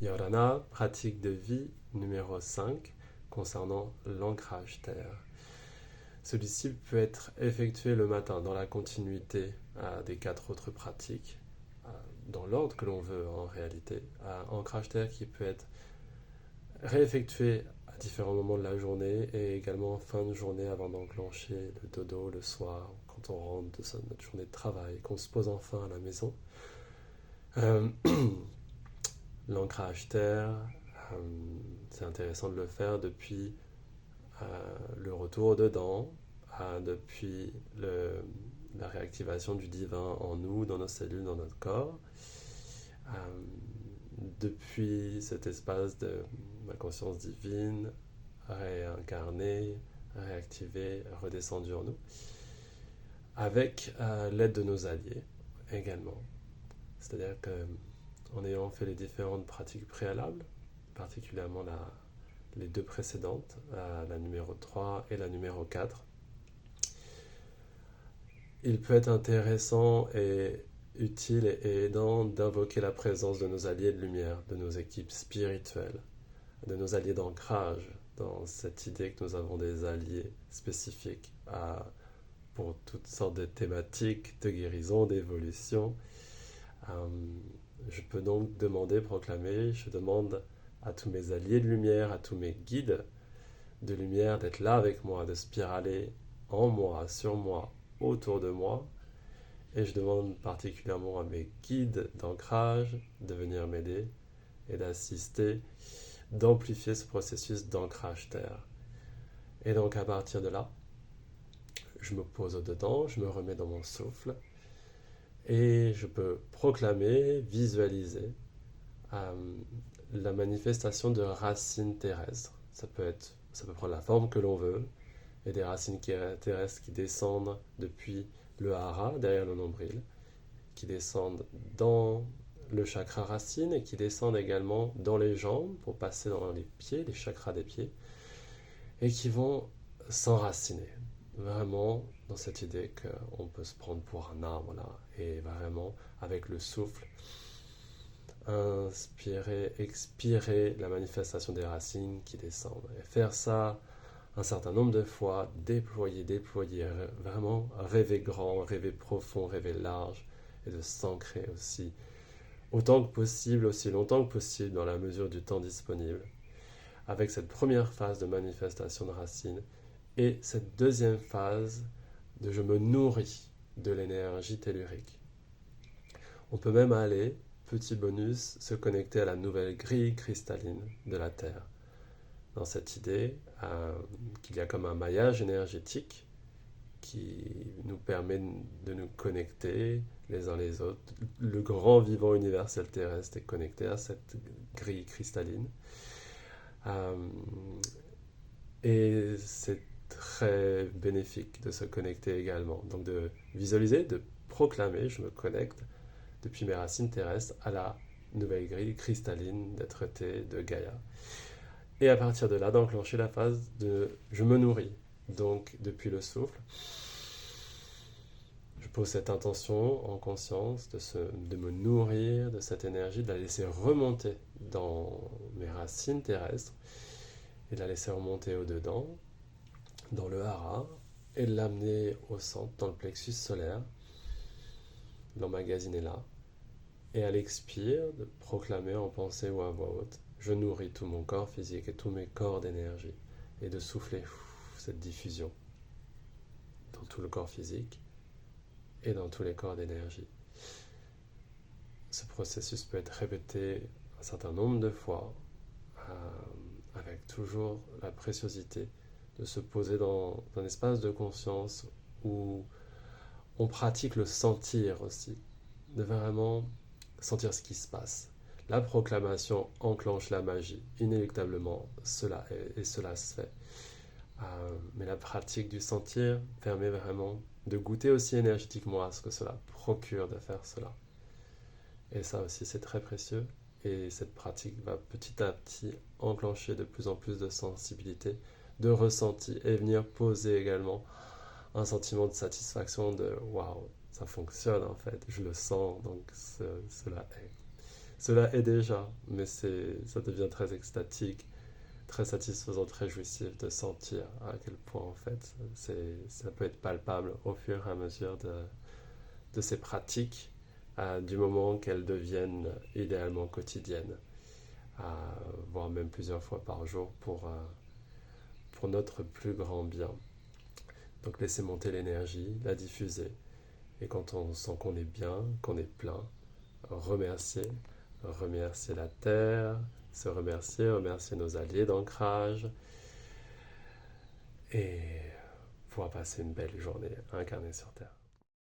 Yorana, pratique de vie numéro 5 concernant l'ancrage terre. Celui-ci peut être effectué le matin dans la continuité des 4 autres pratiques, dans l'ordre que l'on veut en réalité. Ancrage terre qui peut être réeffectué à différents moments de la journée et également en fin de journée avant d'enclencher le dodo le soir quand on rentre de notre journée de travail et qu'on se pose enfin à la maison. Euh, L'ancrage terre, c'est intéressant de le faire depuis le retour dedans, depuis la réactivation du divin en nous, dans nos cellules, dans notre corps, euh, depuis cet espace de ma conscience divine réincarnée, réactivée, redescendue en nous, avec l'aide de nos alliés également. C'est-à-dire qu'en ayant fait les différentes pratiques préalables, particulièrement les 2 précédentes, la numéro 3 et la numéro 4, il peut être intéressant et utile et aidant d'invoquer la présence de nos alliés de lumière, de nos équipes spirituelles, de nos alliés d'ancrage, dans cette idée que nous avons des alliés spécifiques pour toutes sortes de thématiques de guérison, d'évolution. Je peux donc proclamer, je demande à tous mes alliés de lumière, à tous mes guides de lumière d'être là avec moi, de spiraler en moi, sur moi, autour de moi. Et je demande particulièrement à mes guides d'ancrage de venir m'aider et d'assister, d'amplifier ce processus d'ancrage terre. Et donc à partir de là, je me pose au-dedans, je me remets dans mon souffle et je peux proclamer, visualiser la manifestation de racines terrestres. Ça peut prendre la forme que l'on veut, et des racines terrestres qui descendent depuis le hara, derrière le nombril, qui descendent dans le chakra racine et qui descendent également dans les jambes pour passer dans les pieds, les chakras des pieds, et qui vont s'enraciner. Vraiment dans cette idée qu'on peut se prendre pour un arbre là, et vraiment avec le souffle, inspirer, expirer la manifestation des racines qui descendent. Et faire ça un certain nombre de fois, déployer, vraiment rêver grand, rêver profond, rêver large, et de s'ancrer aussi autant que possible, aussi longtemps que possible dans la mesure du temps disponible, avec cette première phase de manifestation de racines et cette deuxième phase de je me nourris de l'énergie tellurique. On peut même aller, petit bonus, se connecter à la nouvelle grille cristalline de la Terre. Dans cette idée qu'il y a comme un maillage énergétique qui nous permet de nous connecter les uns les autres. Le grand vivant universel terrestre est connecté à cette grille cristalline. Et c'est très bénéfique de se connecter également. Donc de visualiser, de proclamer, je me connecte depuis mes racines terrestres à la nouvelle grille cristalline d'être-té de Gaïa. Et à partir de là, d'enclencher la phase de je me nourris. Donc depuis le souffle, je pose cette intention en conscience de me nourrir de cette énergie, de la laisser remonter dans mes racines terrestres et de la laisser remonter au-dedans, dans le hara, et de l'amener au centre, dans le plexus solaire, l'emmagasiner là, et à l'expire, de proclamer en pensée ou à voix haute, je nourris tout mon corps physique et tous mes corps d'énergie, et de souffler cette diffusion dans tout le corps physique et dans tous les corps d'énergie. Ce processus peut être répété un certain nombre de fois, avec toujours la préciosité de se poser dans un espace de conscience où on pratique le sentir aussi, de vraiment sentir ce qui se passe. La proclamation enclenche la magie, inéluctablement, cela est, et cela se fait. Mais la pratique du sentir permet vraiment de goûter aussi énergétiquement à ce que cela procure de faire cela. Et ça aussi, c'est très précieux. Et cette pratique va petit à petit enclencher de plus en plus de sensibilité, de ressenti, et venir poser également un sentiment de satisfaction de waouh, ça fonctionne en fait, je le sens, donc cela est. Cela est déjà, mais ça devient très extatique, très satisfaisant, très jouissif de sentir à quel point en fait ça peut être palpable au fur et à mesure de ces pratiques, du moment qu'elles deviennent idéalement quotidiennes, voire même plusieurs fois par jour pour notre plus grand bien. Donc laisser monter l'énergie, la diffuser. Et quand on sent qu'on est bien, qu'on est plein, remercier, remercier la Terre, se remercier, remercier nos alliés d'ancrage et pouvoir passer une belle journée incarnée sur Terre.